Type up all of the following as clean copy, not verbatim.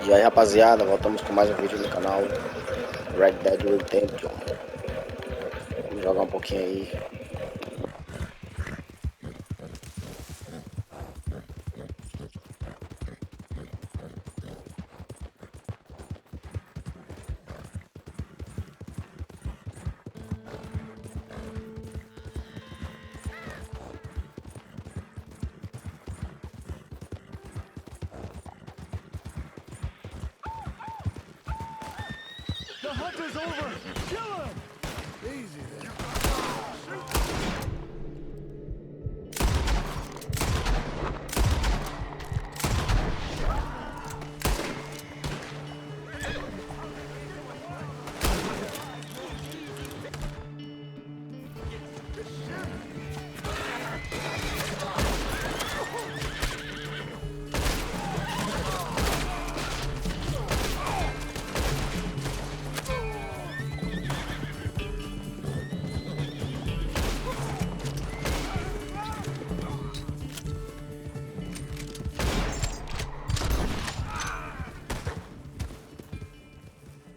E aí rapaziada, voltamos com mais um vídeo no canal Red Dead Redemption. Vamos jogar um pouquinho aí. The hunt is over! Kill him! Easy there.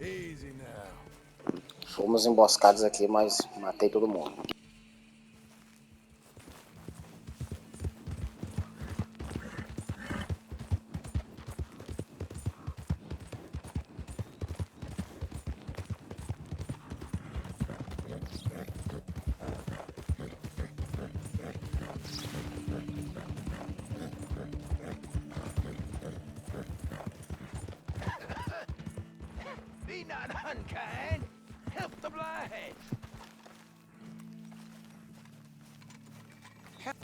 Easy now. Fomos emboscados aqui, mas matei todo mundo. Be not unkind. Help the blind. Help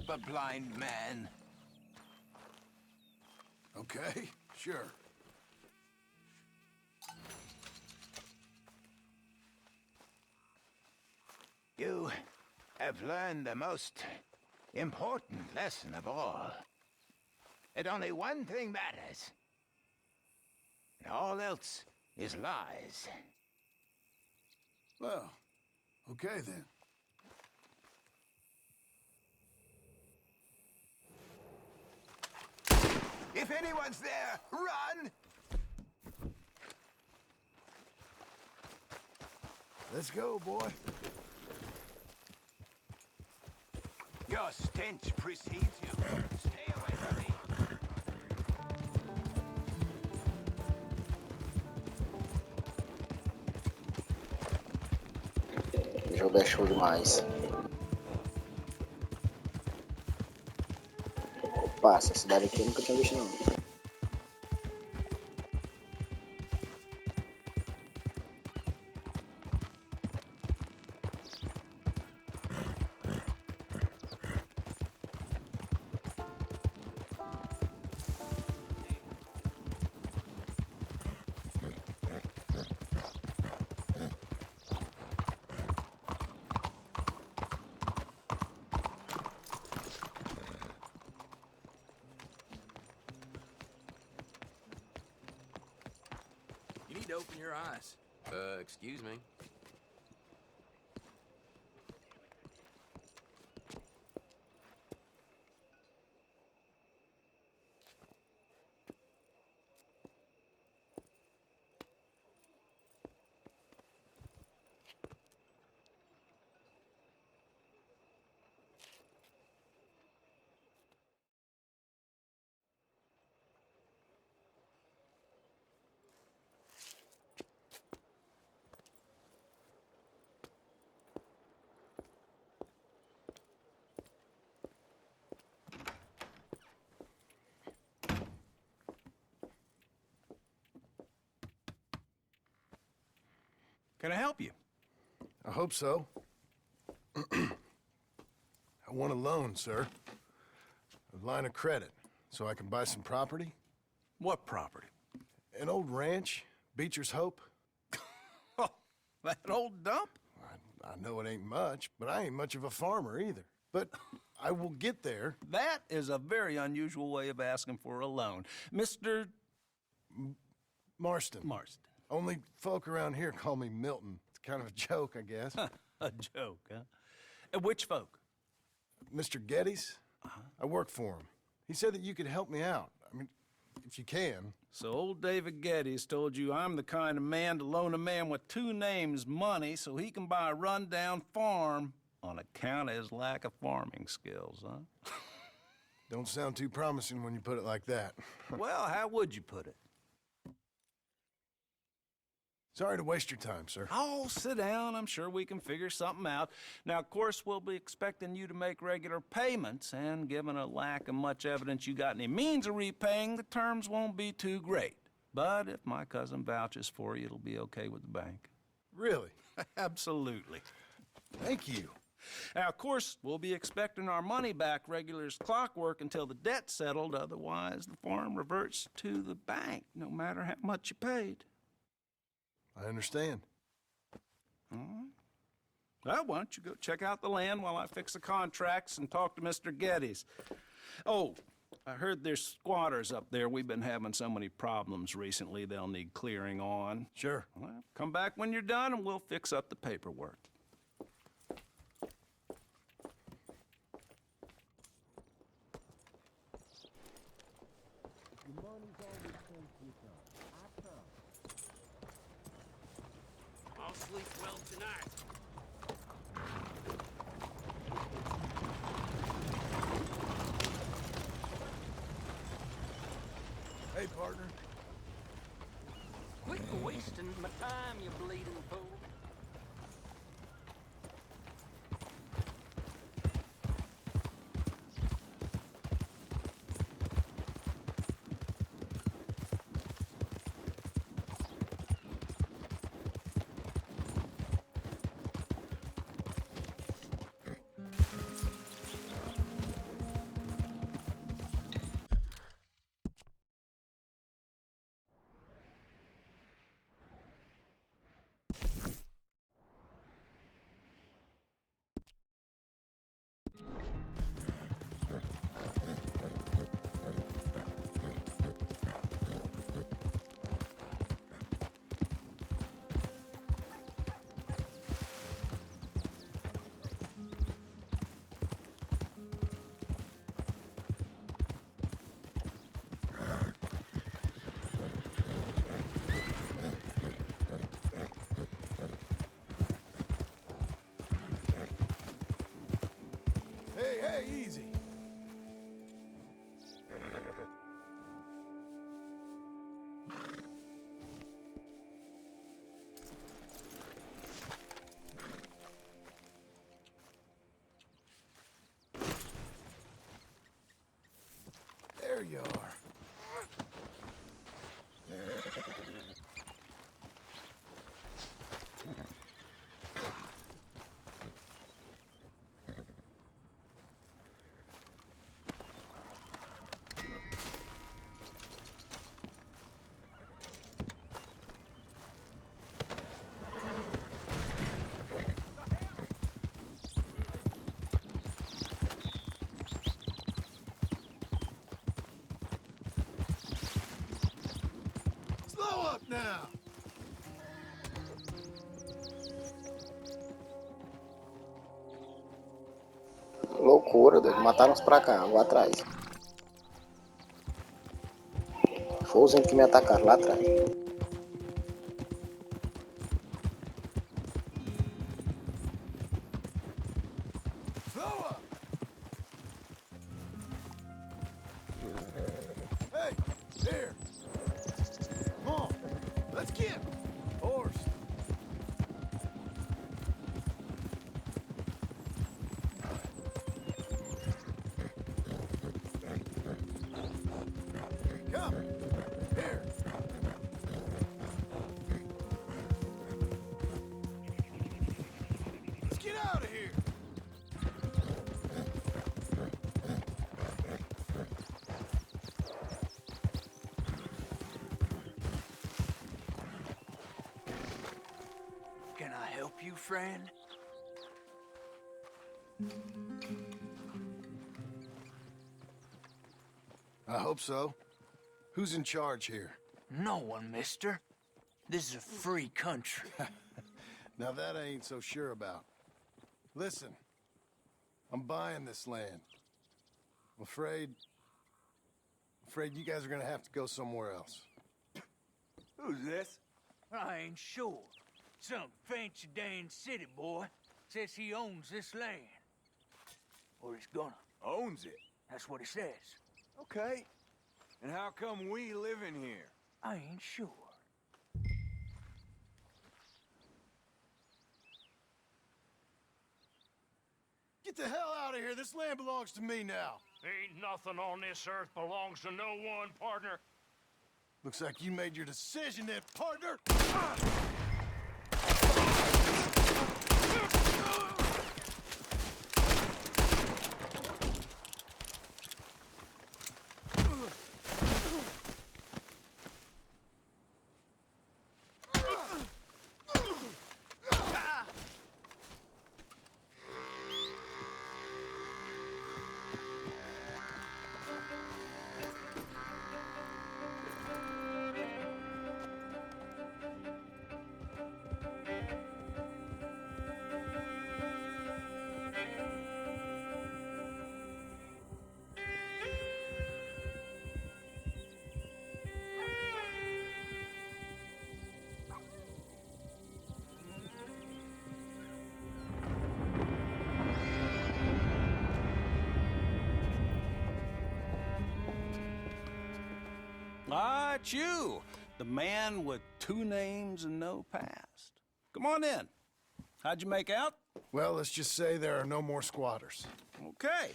the blind man. Okay, sure. You have learned the most important lesson of all. That only one thing matters. And all else is lies. Well, okay then. If anyone's there, run! Let's go, boy. Your stench precedes you. Stay away from me. O jogo é show demais. Opa, essa cidade aqui eu nunca tinha visto não. You need to open your eyes. Excuse me. Can I help you? I hope so. I want a loan, sir. A line of credit, so I can buy some property. What property? An old ranch, Beecher's Hope. Oh, that old dump? I know it ain't much, but I ain't much of a farmer either. But I will get there. That is a very unusual way of asking for a loan. Mr. Marston. Marston. Only folk around here call me Milton. It's kind of a joke, I guess. A joke, huh? And which folk? Mr. Geddes, I work for him. He said that you could help me out. I mean, if you can. So old David Geddes told you I'm the kind of man to loan a man with two names money so he can buy a rundown farm on account of his lack of farming skills, huh? Don't sound too promising when you put it like that. Well, how would you put it? Sorry to waste your time, sir. Oh, sit down. I'm sure we can figure something out. Now, of course, we'll be expecting you to make regular payments, and given a lack of much evidence you got any means of repaying, the terms won't be too great. But if my cousin vouches for you, it'll be okay with the bank. Really? Absolutely. Thank you. Now, of course, we'll be expecting our money back regular as clockwork until the debt's settled. Otherwise, the farm reverts to the bank, no matter how much you paid. I understand. All right. Well, why don't you go check out the land while I fix the contracts and talk to Mr. Geddes. Oh, I heard there's squatters up there. We've been having so many problems recently, they'll need clearing on. Sure. Well, come back when you're done and we'll fix up the paperwork. I'll sleep well tonight. Hey, partner. Quit wasting my time, you bleeding fool. Hey, easy. There you are. Slow up now! Loucura, doido. Mataram uns pra cá, vou atrás. Foi os que me atacaram lá atrás. Slow up! Hey, here! Come on, let's get him! Horse! Come! Here! Let's get out of here! Can I help you, friend? I hope so. Who's in charge here? No one, mister. This is a free country. Now that I ain't so sure about. Listen, I'm buying this land. I'm afraid Afraid you guys are gonna have to go somewhere else. Who's this? I ain't sure. Some fancy Dan city boy says he owns this land. Or he's gonna. Owns it. That's what he says. Okay. And how come we live in here? I ain't sure. Get the hell out of here. This land belongs to me now. Ain't nothing on this earth belongs to no one, partner. Looks like you made your decision then, partner. Ah, it's you, the man with 2 names and no past. Come on in. How'd you make out? Well, let's just say there are no more squatters. Okay.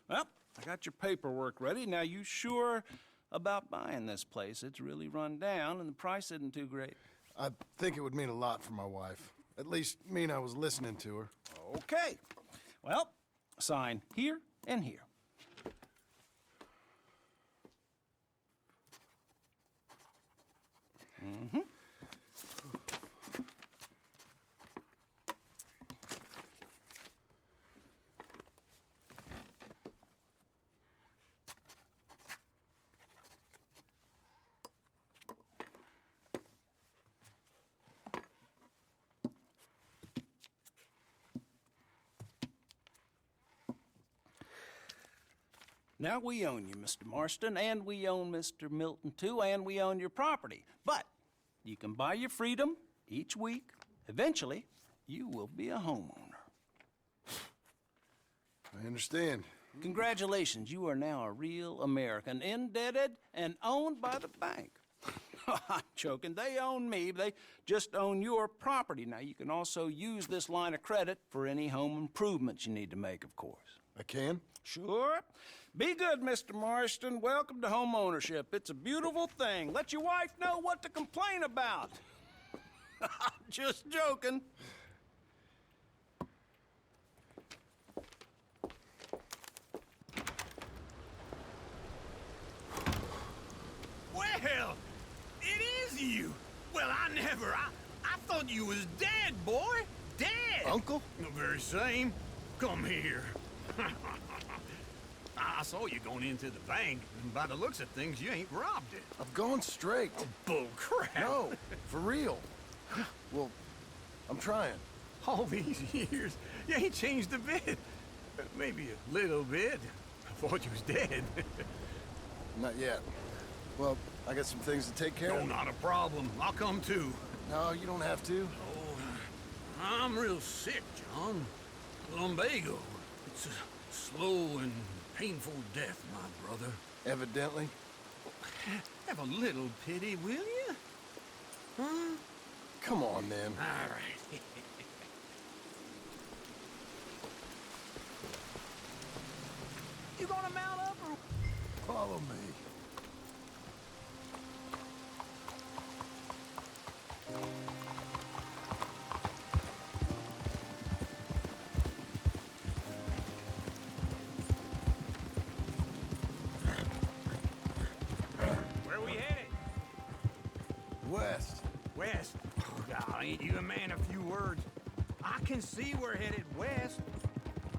Well, I got your paperwork ready. Now, you sure about buying this place? It's really run down, and the price isn't too great. I think it would mean a lot for my wife. At least mean I was listening to her. Okay. Well, sign here and here. Mm-hmm. Now we own you, Mr. Marston, and we own Mr. Milton, too, and we own your property. But you can buy your freedom each week. Eventually, you will be a homeowner. I understand. Congratulations, you are now a real American, indebted and owned by the bank. I'm joking. They own me. They just own your property. Now, you can also use this line of credit for any home improvements you need to make, of course. I can? Sure. Be good, Mr. Marston. Welcome to home ownership. It's a beautiful thing. Let your wife know what to complain about. Just joking. Well, it is you. Well, I thought you was dead, boy. Dead. Uncle? The very same. Come here. I saw you going into the bank, and by the looks of things, you ain't robbed it. I've gone straight. Bull crap. No, for real. Well, I'm trying. All these years, you ain't changed a bit. Maybe a little bit. I thought you was dead. Not yet. Well, I got some things to take care No, of. not a problem. I'll come too. No, you don't have to. Oh, I'm real sick, John. Lumbago. It's a slow and painful death, my brother. Evidently. Have a little pity, will you? Huh? Come on, then. All right. You gonna mount up or... Follow me. Where we headed? West. West. Oh, God, ain't you a man of few words? I can see we're headed west.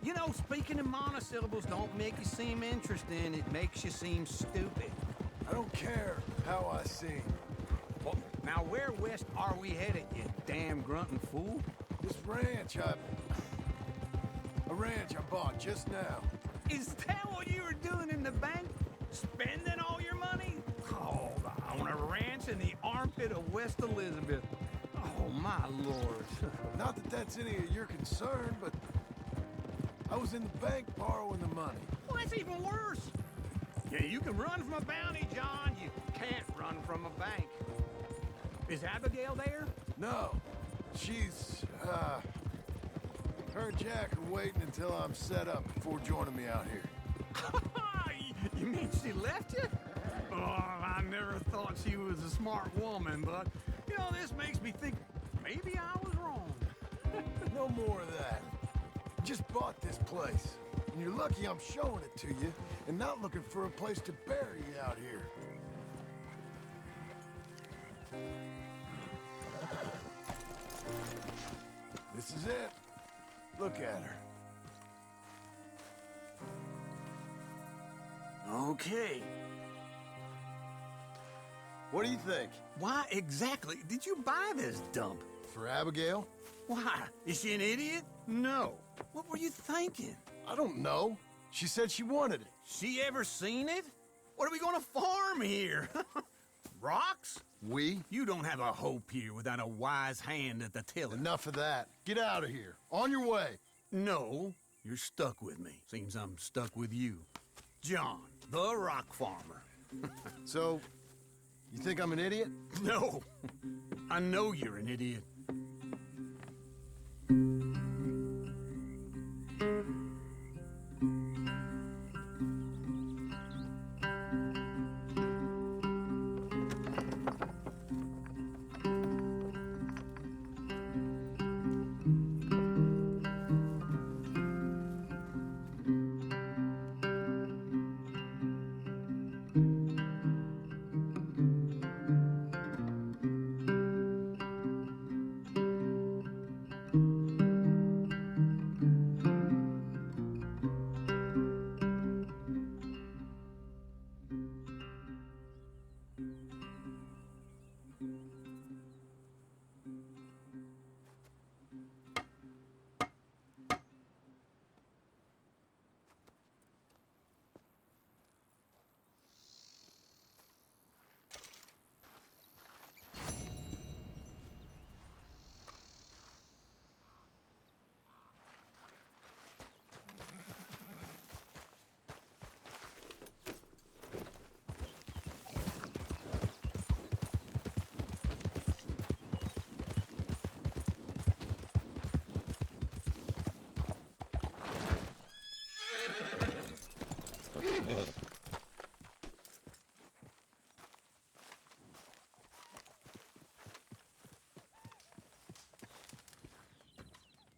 You know, speaking in monosyllables don't make you seem interesting. It makes you seem stupid. I don't care how I sing. Well, now where west are we headed, you damn grunting fool? This ranch I bought just now. Is that what you were doing in the bank? Spending all your money? Oh, on a ranch in the armpit of West Elizabeth. Oh, my lord. Not that that's any of your concern, but I was in the bank borrowing the money. Well, that's even worse. Yeah, you can run from a bounty, John. You can't run from a bank. Is Abigail there? No, she's, her and Jack are waiting until I'm set up before joining me out here. You mean she left you? Oh, I never thought she was a smart woman, but, you know, this makes me think maybe I was wrong. No more of that. Just bought this place, and you're lucky I'm showing it to you and not looking for a place to bury you out here. This is it. Look at her. Okay. What do you think? Why exactly did you buy this dump? For Abigail? Why? Is she an idiot? No. What were you thinking? I don't know. She said she wanted it. She ever seen it? What are we gonna farm here? Rocks? We? You don't have a hope here without a wise hand at the tiller. Enough of that. Get out of here. On your way. No, you're stuck with me. Seems I'm stuck with you. John, the rock farmer. So, you think I'm an idiot? No, I know you're an idiot.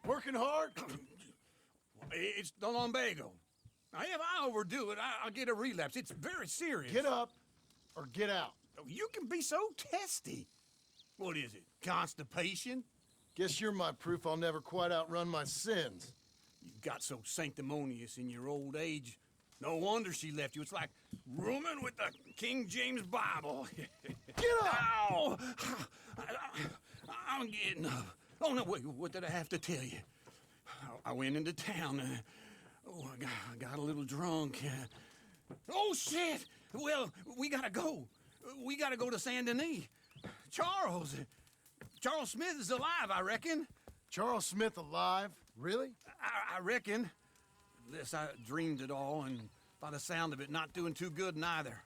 Working hard? It's the lumbago. Now, if I overdo it, I'll get a relapse. It's very serious. Get up or get out. You can be so testy. What is it, constipation? Guess you're my proof I'll never quite outrun my sins. You got so sanctimonious in your old age. No wonder she left you. It's like rooming with the King James Bible. Get up! Ow! I'm getting up. Oh, no, wait, what did I have to tell you? I went into town. I got a little drunk. Oh, shit! Well, we gotta go. We gotta go to Saint Denis. Charles Smith is alive, I reckon. Charles Smith alive? Really? I reckon. Unless I dreamed it all, and by the sound of it, not doing too good neither.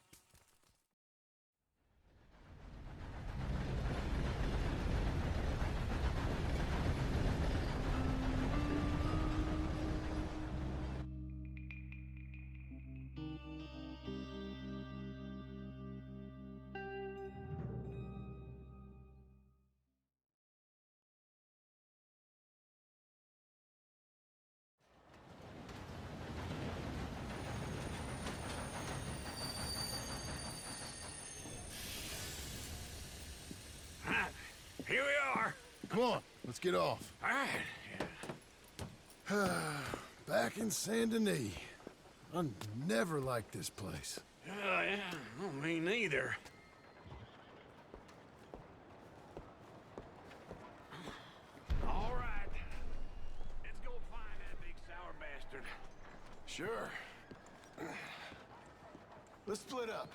Here we are. Come on, let's get off. All right. Back in Saint Denis. I never liked this place. Yeah, well, me neither. All right. Let's go find that big sour bastard. Sure. Let's split up.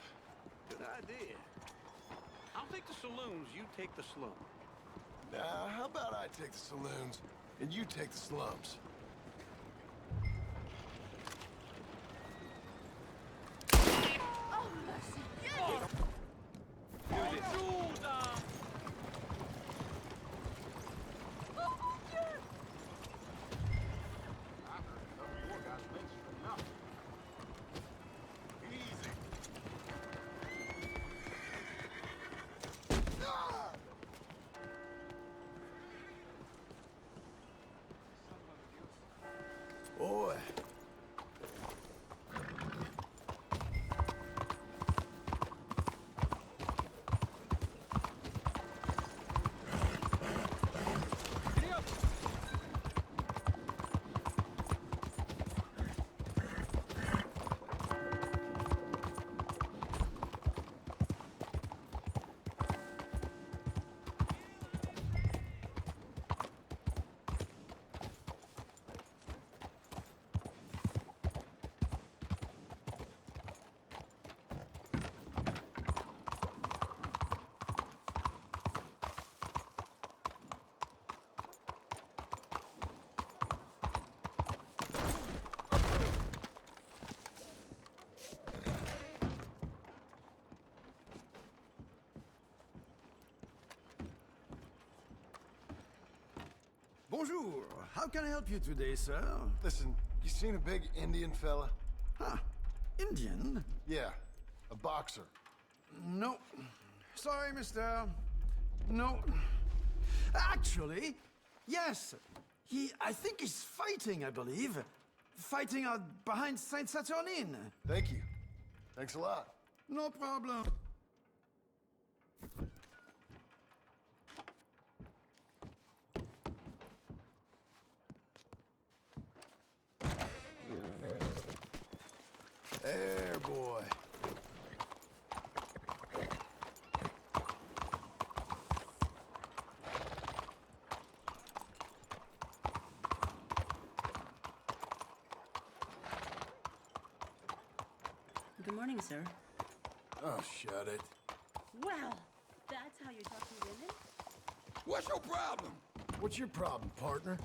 Good idea. I'll take the saloons, you take the slum. Now, how about I take the saloons and you take the slums? Oh, mercy. Do this. Boy. Bonjour. How can I help you today, sir? Listen, you seen a big Indian fella? Huh. Indian? Yeah, a boxer. No. Sorry, mister. No. Actually, yes. I think he's fighting, I believe. Fighting out behind Saint Saturnin. Thank you. Thanks a lot. No problem. There, boy. Good morning, sir. Oh, shut it. Well, that's how you talk to women? What's your problem? What's your problem, partner?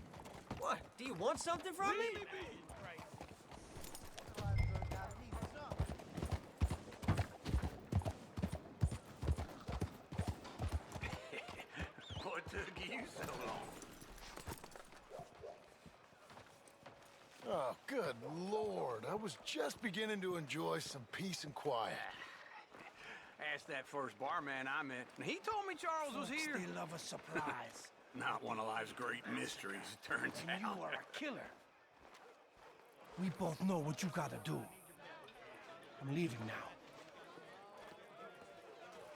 What? Do you want something from me? What took you so long? Oh, good Lord. I was just beginning to enjoy some peace and quiet. Asked that first barman I met, and he told me Charles was here. They love a surprise. Not one of life's great mysteries, it turns And out. you are a killer. We both know what you gotta do. I'm leaving now.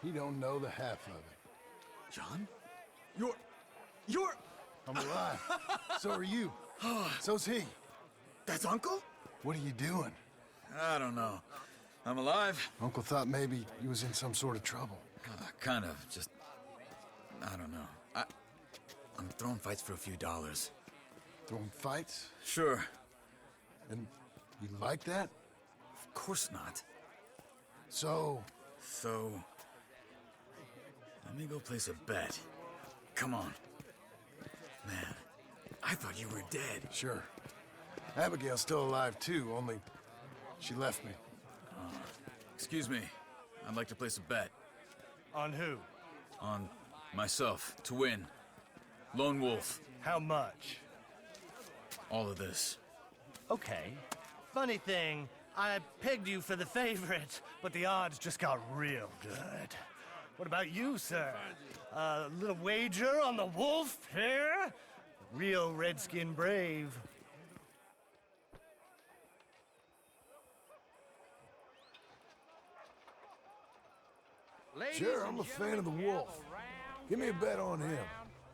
He don't know the half of it. John? You're... I'm alive. So are you. So's he. That's Uncle? What are you doing? I don't know. I'm alive. Uncle thought maybe he was in some sort of trouble. Kind of. Just... I don't know. I'm throwing fights for a few dollars. Throwing fights? Sure. And you like that? Of course not. So, let me go place a bet. Come on. Man, I thought you were dead. sure. Abigail's still alive too, only she left me. Excuse me. I'd like to place a bet. On who? On myself, to win. Lone Wolf. How much? All of this. Okay. Funny thing, I pegged you for the favorite, but the odds just got real good. What about you, sir? A little wager on the wolf here? Real redskin brave. Sure, I'm a fan of the wolf. Give me a bet on him.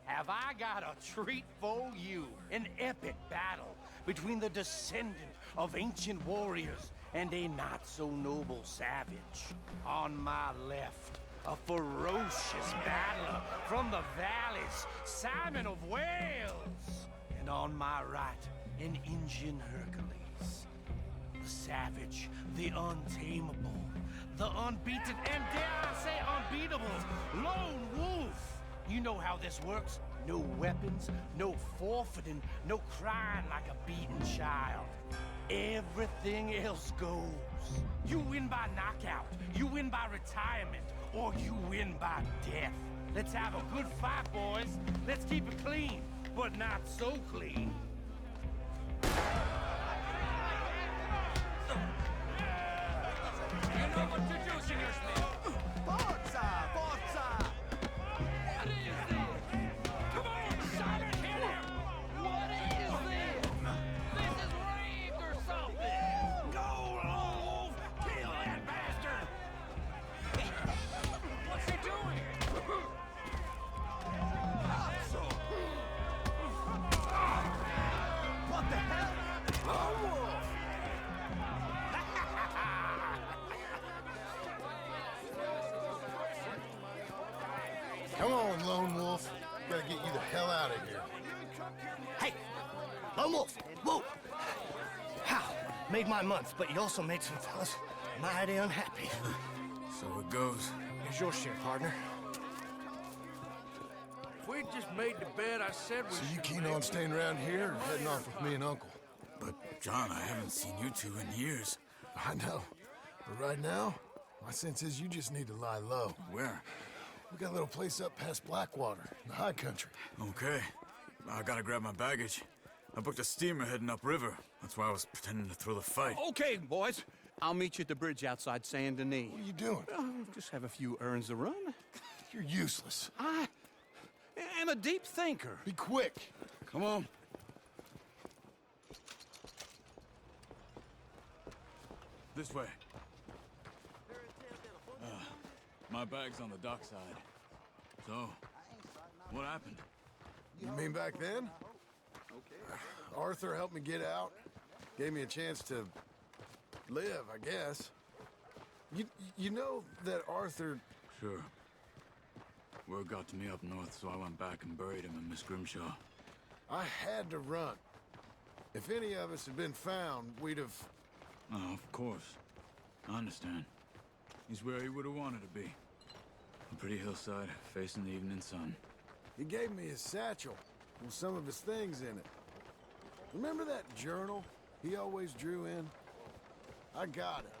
Have I got a treat for you? An epic battle between the descendant of ancient warriors and a not-so-noble savage. On my left, a ferocious battler from the valleys, Simon of Wales. And on my right, an Indian Hercules. The savage, the untamable, the unbeaten, and dare I say unbeatable, lone wolf. You know how this works. No weapons, no forfeiting, no crying like a beaten child. Everything else goes. You win by knockout, you win by retirement, or you win by death. Let's have a good fight, boys. Let's keep it clean, but not so clean. You know what to do, Senor Smith. Forza! Forza! What is this? Come on, shot it, hit him! What is this? This is rape or something! Go, lone wolf! Kill that bastard! What's he doing? What the hell? Lone wolf! Come on, Lone Wolf. Gotta get you the hell out of here. Hey, Lone Wolf, whoa! How? Made my month, but you also made some fellas mighty unhappy. So it goes. Here's your share, partner. If we'd just made the bed I said we So you should keen make, on staying around here or heading off with me and Uncle? But, John, I haven't seen you two in years. I know. But right now, my sense is you just need to lie low. Where? We got a little place up past Blackwater, in the high country. Okay. I gotta grab my baggage. I booked a steamer heading upriver. That's why I was pretending to throw the fight. Okay, boys. I'll meet you at the bridge outside Saint Denis. What are you doing? Just have a few errands to run. You're useless. I am a deep thinker. Be quick. Come on. This way. My bag's on the dockside. So, what happened? You mean back then? Arthur helped me get out. Gave me a chance to live, I guess. You know that Arthur... Sure. Word got to me up north, so I went back and buried him in Miss Grimshaw. I had to run. If any of us had been found, we'd have... Oh, of course. I understand. He's where he would have wanted to be. A pretty hillside, facing the evening sun. He gave me his satchel with some of his things in it. Remember that journal he always drew in? I got it.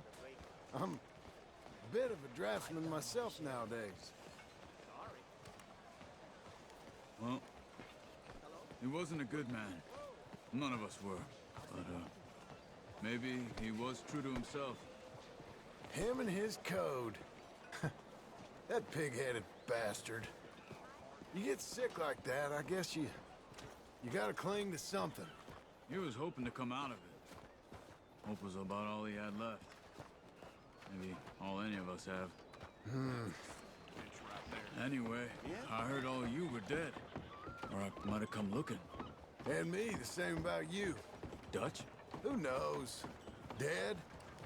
I'm a bit of a draftsman myself nowadays. Well, he wasn't a good man. None of us were. But, maybe he was true to himself. Him and his code. That pig-headed bastard. You get sick like that, I guess you gotta cling to something. He was hoping to come out of it. Hope was about all he had left. Maybe all any of us have. Anyway, I heard all you were dead. Or I might have come looking. And me, the same about you. Dutch? Who knows? Dead?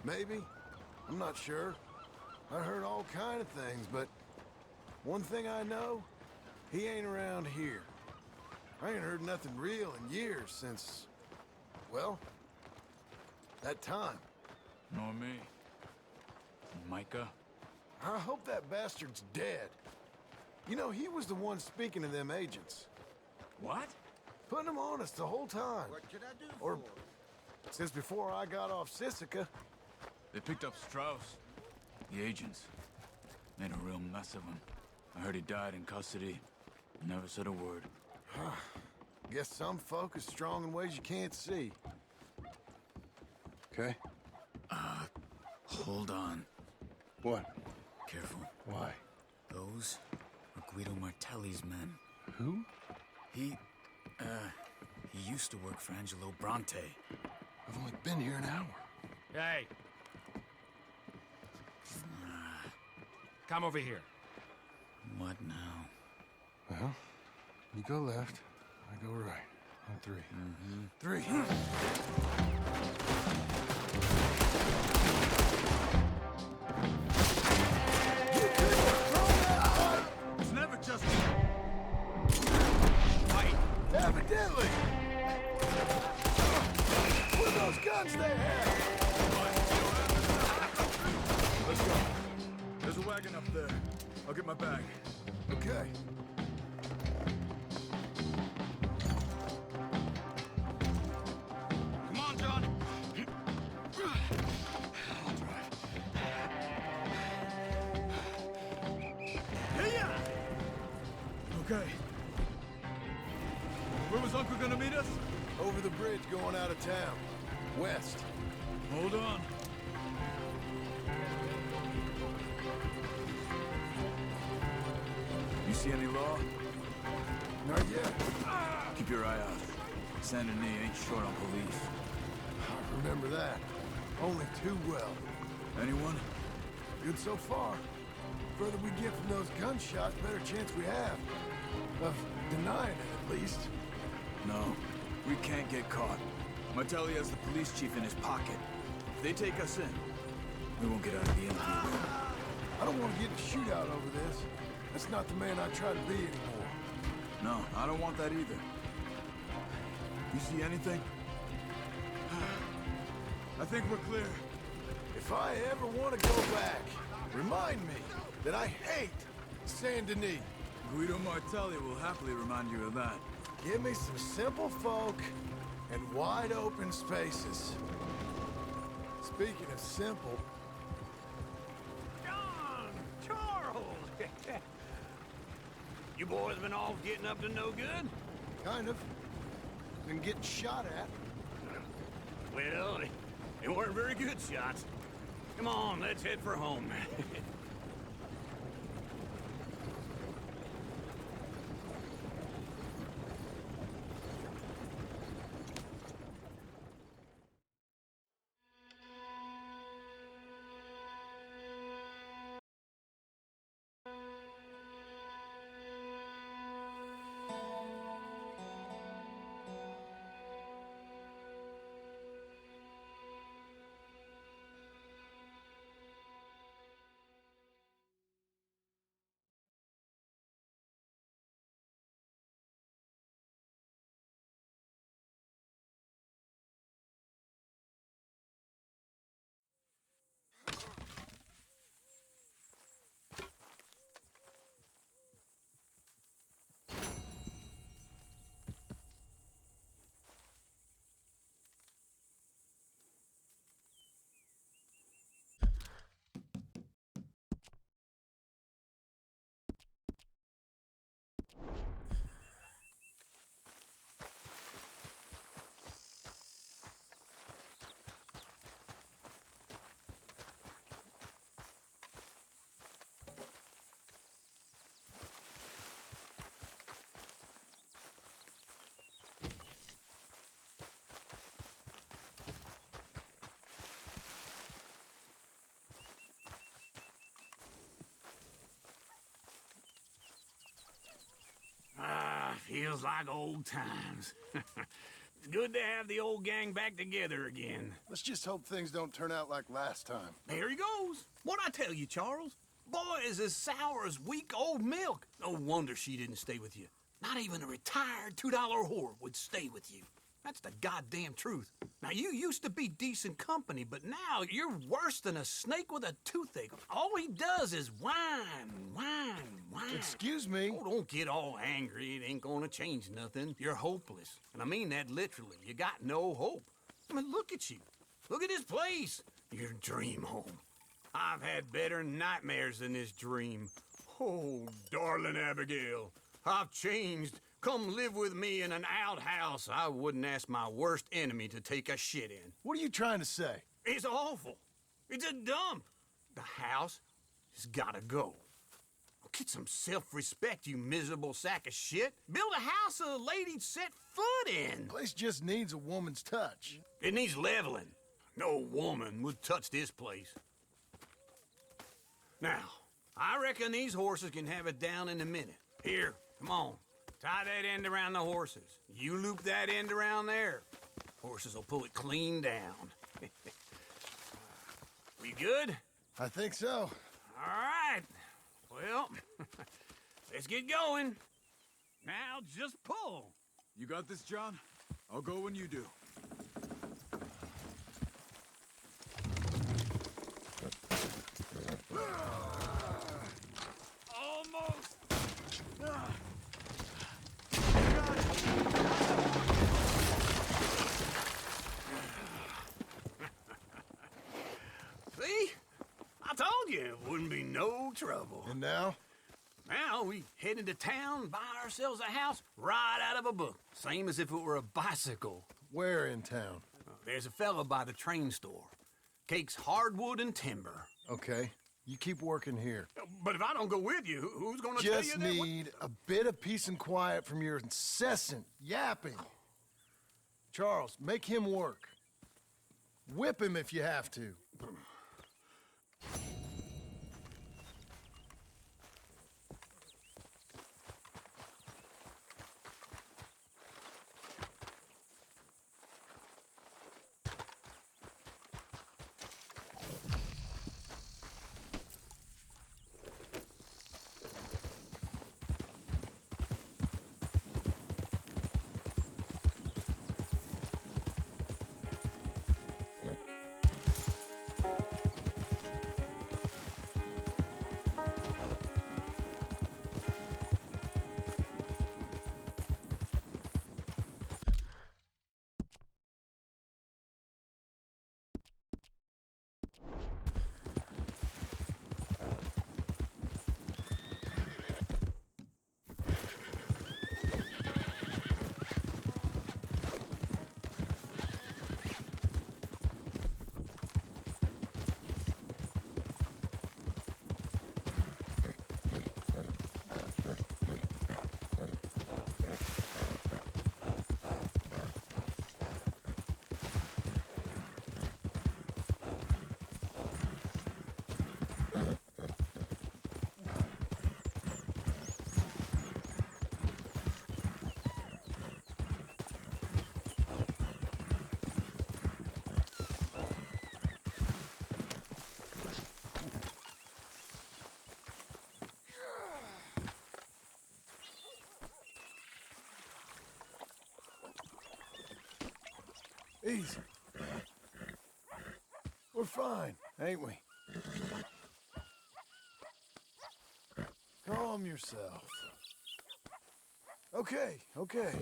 Maybe? I'm not sure. I heard all kind of things, but one thing I know, he ain't around here. I ain't heard nothing real in years since, well, that time. Nor me. Micah? I hope that bastard's dead. You know, he was the one speaking to them agents. What? Putting them on us the whole time. What could I do Or since before I got off Sisika. They picked up Strauss. The agents. Made a real mess of him. I heard he died in custody. Never said a word. Guess some folk is strong in ways you can't see. Okay. Hold on. What? Careful. Why? Those are Guido Martelli's men. Who? He used to work for Angelo Bronte. I've only been here an hour. Hey. Come over here. What now? Well, you go left, I go right. On three. Three. It's never just... Evidently! What are those guns they have? wagon up there. I'll get my bag. Okay. Come on, John. Okay. Where was Uncle gonna meet us? Over the bridge going out of town. West. Hold on. You see any law? Not yet. Keep your eye out. Saint Denis ain't short on police. I remember that. Only too well. Anyone? Good so far. Further we get from those gunshots, better chance we have. Of denying it, at least. No. We can't get caught. Martelli has the police chief in his pocket. If they take us in, we won't get out of the interview room. I don't want to get in a shootout over this. That's not the man I try to be anymore. No, I don't want that either. You see anything? I think we're clear. If I ever want to go back, remind me that I hate Saint Denis. Guido Martelli will happily remind you of that. Give me some simple folk and wide open spaces. Speaking of simple... John! Charles! You boys been all getting up to no good? Kind of. Been getting shot at. Well, they weren't very good shots. Come on, let's head for home. Feels like old times. It's good to have the old gang back together again. Let's just hope things don't turn out like last time. There he goes. What'd I tell you, Charles? Boy is as sour as weak old milk. No wonder she didn't stay with you. Not even a retired $2 whore would stay with you. That's the goddamn truth. Now, you used to be decent company, but now you're worse than a snake with a toothache. All he does is whine, whine, whine. Excuse me? Oh, don't get all angry. It ain't gonna change nothing. You're hopeless. And I mean that literally. You got no hope. I mean, look at you. Look at this place. Your dream home. I've had better nightmares than this dream. Oh, darling Abigail, I've changed. Come live with me in an outhouse I wouldn't ask my worst enemy to take a shit in. What are you trying to say? It's awful. It's a dump. The house has gotta go. Get some self-respect, you miserable sack of shit. Build a house a lady'd set foot in. Place just needs a woman's touch. It needs leveling. No woman would touch this place. Now, I reckon these horses can have it down in a minute. Here, come on. Tie that end around the horses. You loop that end around there. Horses will pull it clean down. We good? I think so. All right. Well, let's get going. Now just pull. You got this, John? I'll go when you do. trouble. And now? Now we head into town, buy ourselves a house right out of a book. Same as if it were a bicycle. Where in town? There's a fella by the train store. Cakes hardwood and timber. Okay. You keep working here. But if I don't go with you, who's gonna tell you Just that? need a bit of peace and quiet from your incessant yapping. Charles, make him work. Whip him if you have to. Easy. We're fine, ain't we? Calm yourself. Okay, okay.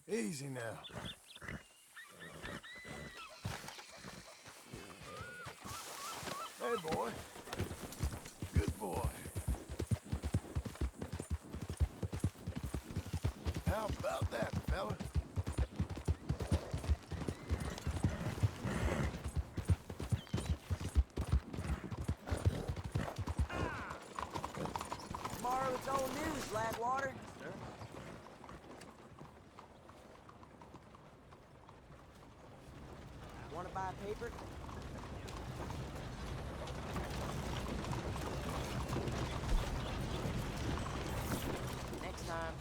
Easy now. Hey, boy. Good boy. How about that, fella? Tomorrow it's old news, Blackwater. Sir? Want to buy a paper? Next time.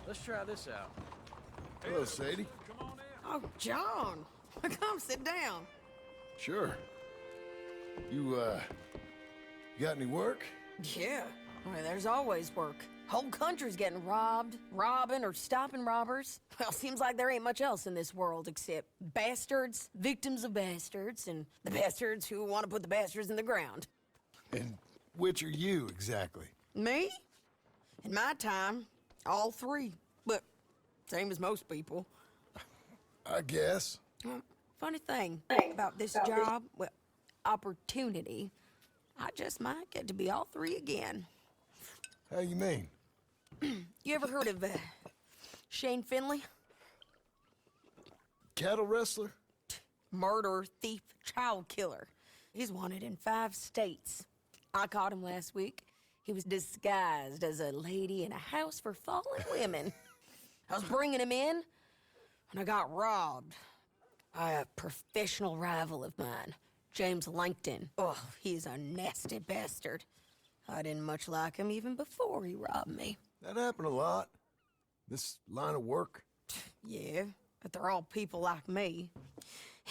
Let's try this out. Hello, Sadie. Oh, John. Come sit down. Sure. You got any work? Yeah. Well, there's always work. Whole country's getting robbed, robbing, or stopping robbers. Well, seems like there ain't much else in this world except bastards, victims of bastards, and the bastards who want to put the bastards in the ground. And which are you, exactly? Me? In my time, all three. But same as most people. I guess. Funny thing about this job, well, opportunity, I just might get to be all three again. How you mean? You ever heard of Shane Finley? Cattle wrestler? Murderer, thief, child killer. He's wanted in 5 states. I caught him last week. He was disguised as a lady in a house for fallen women. I was bringing him in, and I got robbed by a professional rival of mine, James Langton. Oh, he's a nasty bastard. I didn't much like him even before he robbed me. That happened a lot. This line of work. Yeah, but they're all people like me.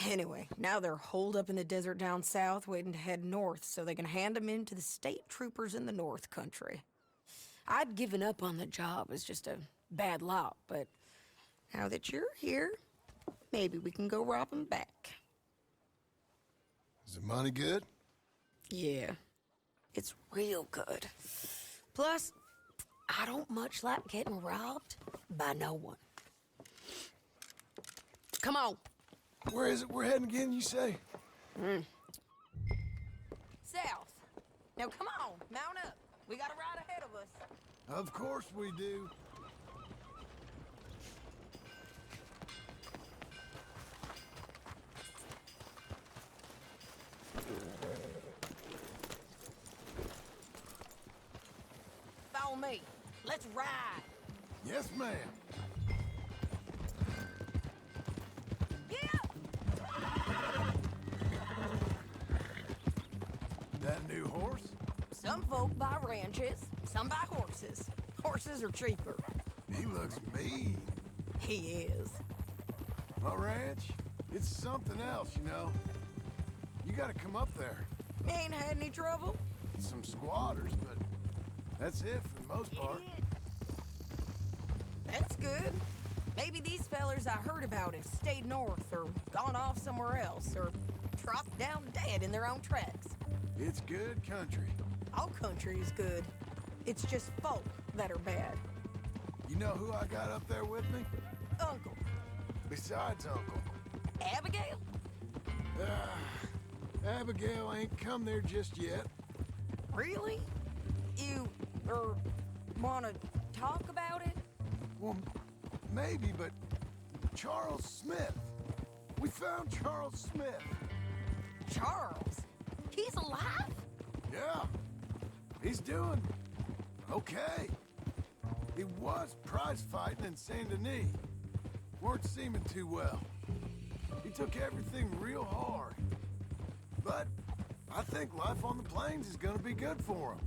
Anyway, now they're holed up in the desert down south, waiting to head north so they can hand them in to the state troopers in the north country. I'd given up on the job as just a bad lot, but now that you're here, maybe we can go rob them back. Is the money good? Yeah, it's real good. Plus, I don't much like getting robbed by no one. Come on. Where is it we're heading again, you say? Now come on, mount up. We got a ride ahead of us. Of course we do. Follow me. Let's ride. Yes, ma'am. That new horse? Some folk buy ranches, some buy horses. Horses are cheaper. He looks mean. He is. My ranch? It's something else, you know. You gotta come up there. Ain't had any trouble? Some squatters, but that's it for the most part. That's good. Maybe these fellers I heard about have stayed north or gone off somewhere else or dropped down dead in their own tracks. It's good country. All country is good. It's just folk that are bad. You know who I got up there with me? Uncle. Besides Uncle. Abigail? Abigail ain't come there just yet. Really? You, wanna talk about it? Well, maybe, but Charles Smith. We found Charles Smith. Charles? He's alive? Yeah. He's doing okay. He was prize fighting in Saint Denis. Weren't seeming too well. He took everything real hard. But I think life on the plains is gonna be good for him.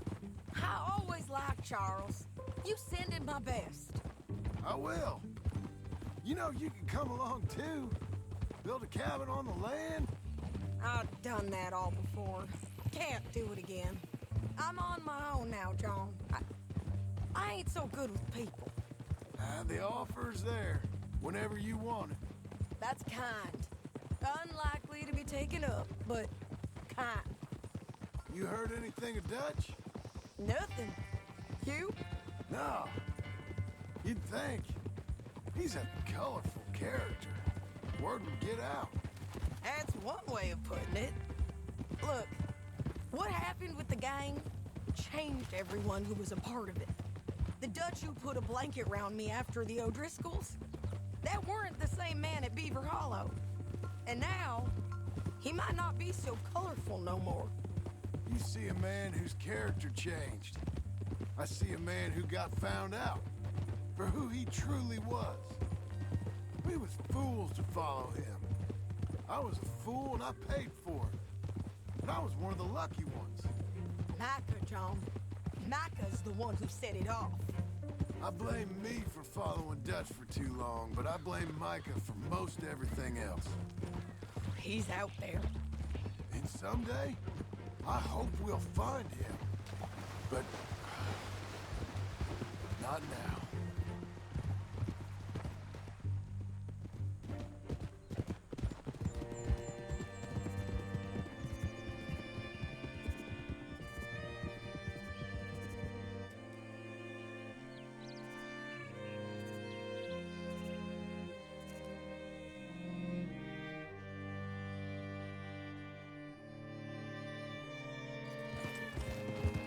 I always liked Charles. You send him my best. I will. You know, you can come along too. Build a cabin on the land. I've done that all before. Can't do it again. I'm on my own now, John. I ain't so good with people. The offer's there whenever you want it. That's kind. Unlikely to be taken up, but kind. You heard anything of Dutch? Nothing. You? No. You'd think. He's a colorful character. Word would get out. That's one way of putting it. Look, what happened with the gang changed everyone who was a part of it. The Dutch who put a blanket around me after the O'Driscolls, that weren't the same man at Beaver Hollow. And now, he might not be so colorful no more. You see a man whose character changed. I see a man who got found out for who he truly was. We was fools to follow him. I was a fool and I paid for it. But I was one of the lucky ones. Micah, John. Micah's the one who set it off. I blame me for following Dutch for too long, but I blame Micah for most everything else. He's out there. And someday, I hope we'll find him. But not now.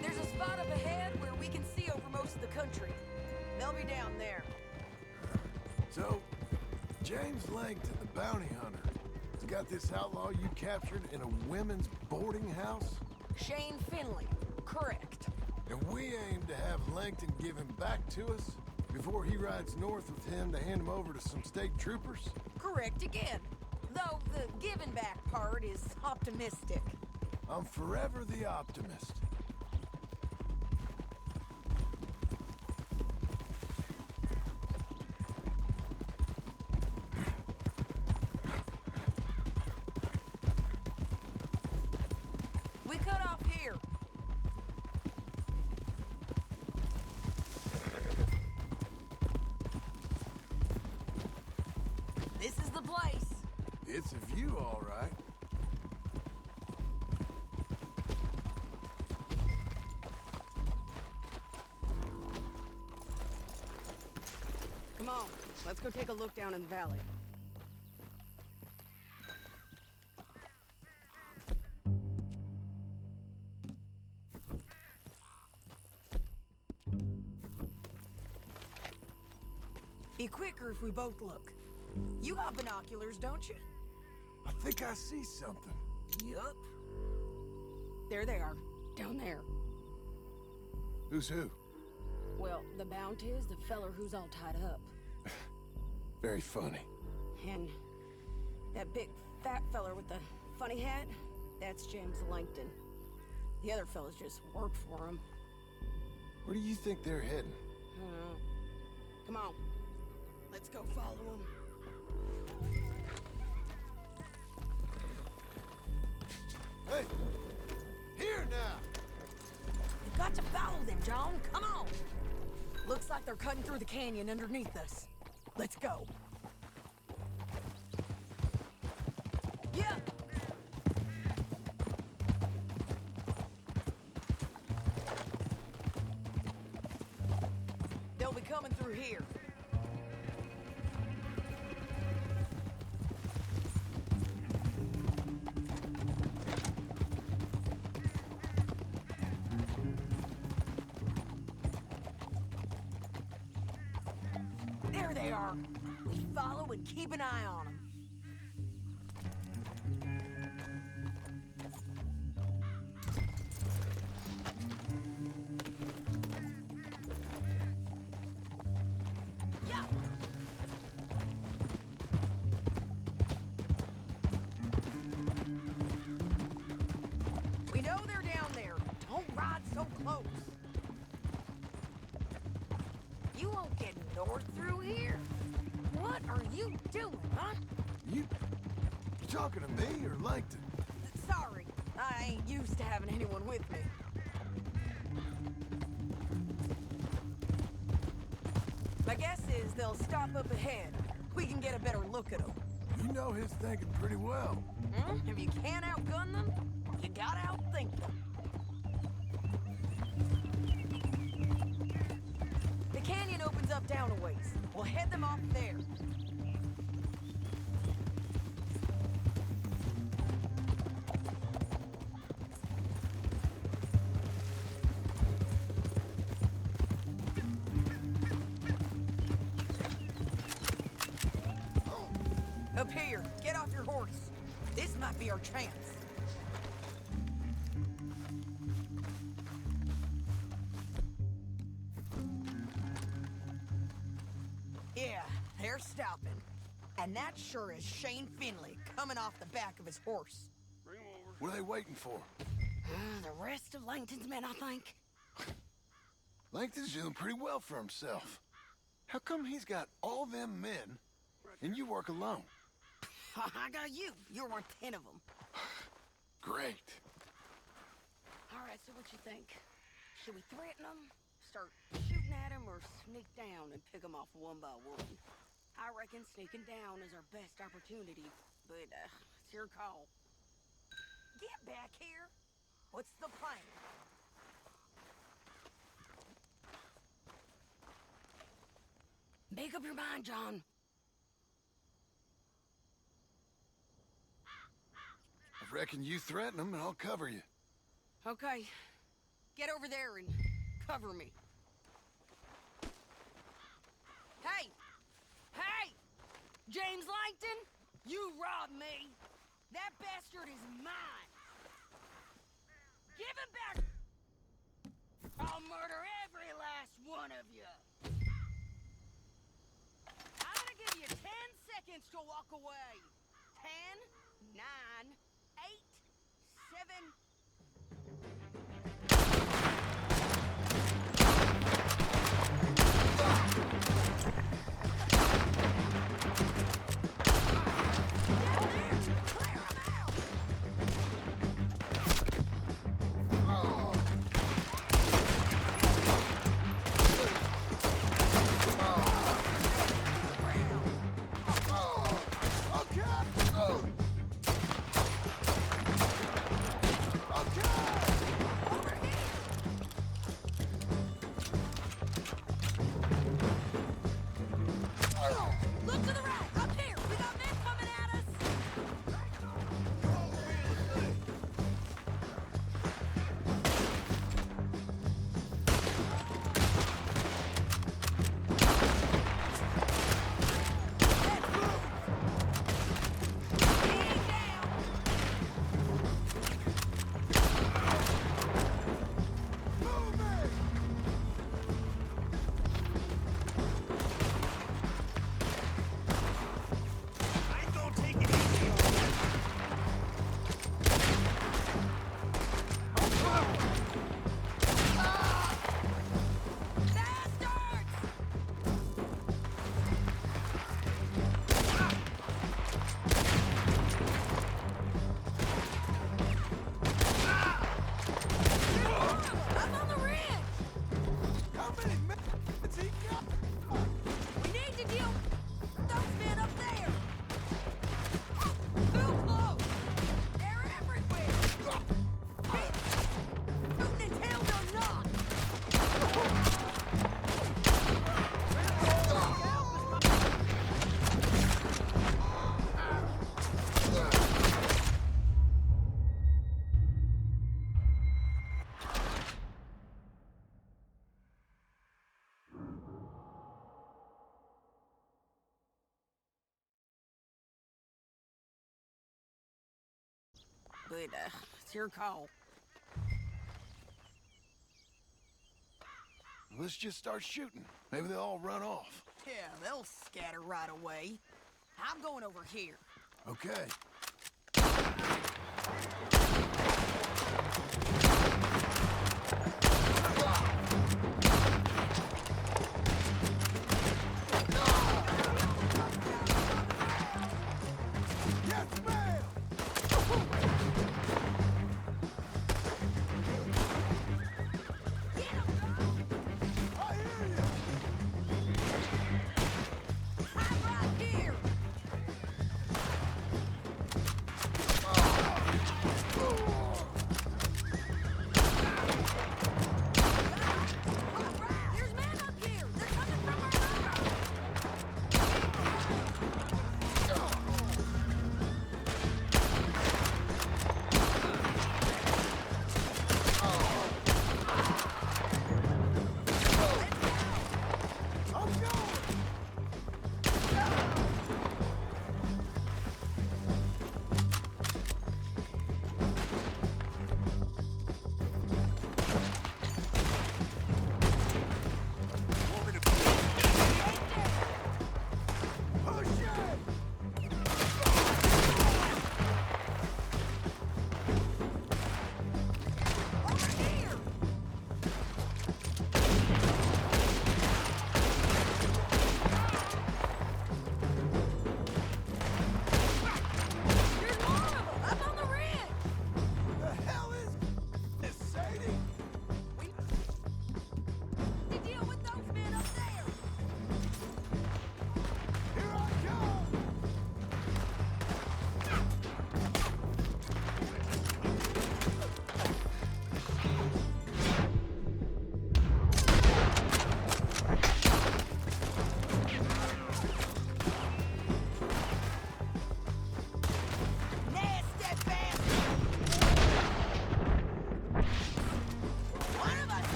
There's a spot up ahead where we can see over most of the country. They'll be down there. So, James Langton, the bounty hunter, has got this outlaw you captured in a women's boarding house? Shane Finley. Correct. And we aim to have Langton give him back to us before he rides north with him to hand him over to some state troopers? Correct again. Though the giving back part is optimistic. I'm forever the optimist. We cut off here. This is the place. It's a view, all right. Come on, let's go take a look down in the valley. Be quicker if we both look. You got binoculars, don't you? I think I see something. Yup. There they are, down there. Who's who? Well, the bounty is the feller who's all tied up. Very funny. And that big fat feller with the funny hat, that's James Langton. The other fellas just work for him. Where do you think they're heading? Come on. Let's go follow him. Hey! Here now! We've got to follow them, John. Come on! Looks like they're cutting through the canyon underneath us. Let's go. Yeah! They'll be coming through here. There they are. We follow and keep an eye on them. Yeah. We know they're down there. Don't ride so close. You won't get north through here. What are you doing, huh? You talking to me or Langton? Sorry, I ain't used to having anyone with me. My guess is they'll stop up ahead. We can get a better look at them. You know his thinking pretty well. If you can't outgun them, you gotta outthink them. The canyon opens up down a ways. We'll head them off there. Up here, get off your horse. This might be our chance. Yeah, they're stopping. And that sure is Shane Finley coming off the back of his horse. What are they waiting for? The rest of Langton's men, I think. Langton's doing pretty well for himself. How come he's got all them men and you work alone? I got you. You're worth 10 of them. Great. All right, so what you think? Should we threaten them, start shooting at them, or sneak down and pick them off one by one? I reckon sneaking down is our best opportunity, but it's your call. Get back here. What's the plan? Make up your mind, John. I reckon you threaten them and I'll cover you. Okay. Get over there and cover me. Hey! Hey! James Langton, you robbed me. That bastard is mine. Give him back. I'll murder every last one of you. I'm gonna give you 10 seconds to walk away. 10, 9, 8, 7... but it's your call. Let's just start shooting. Maybe they'll all run off. Yeah, they'll scatter right away. I'm going over here. Okay. Yes, ma'am! I hear you! I'm right here!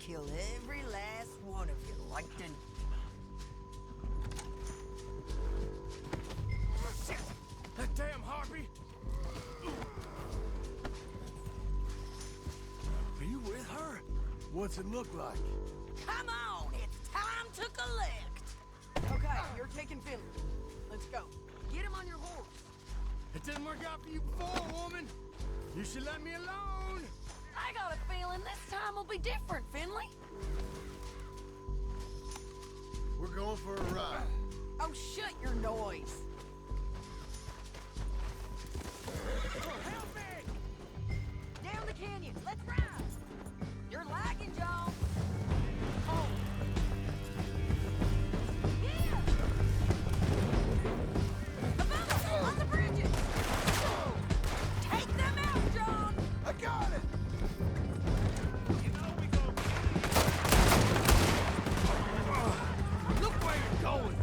kill every last one of you, Langton. Shit! That damn harpy! Are you with her? What's it look like? Come on, it's time to collect. Okay, you're taking Finley. Let's go. Get him on your horse. It didn't work out for you before, woman. You should let me alone. I got a feeling this time will be different, Finley. We're going for a ride. Oh, shut your noise. Help me! Down the canyon. Let's ride. You're lagging, John. Oh. Yeah. Above us, on the bridges. Take them out, John. I got it! Look where you're going.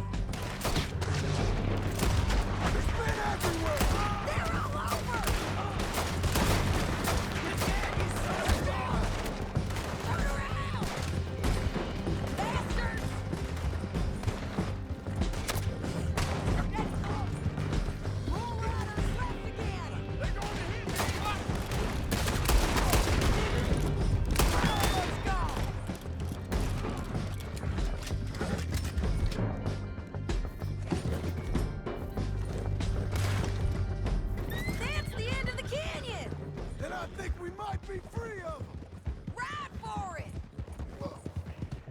There's men everywhere! They're all over. Turn around. Bastards. Roll riders left again. They're going to hit me. Let's go. That's the end of the canyon. Then I think we might be free of them. Ride for it.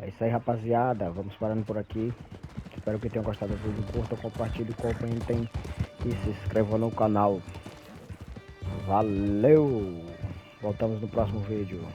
É isso aí, rapaziada. Vamos parando por aqui. Espero que tenham gostado do vídeo. Curtam, compartilhem, comentem e se inscrevam no canal. Valeu! Voltamos no próximo vídeo.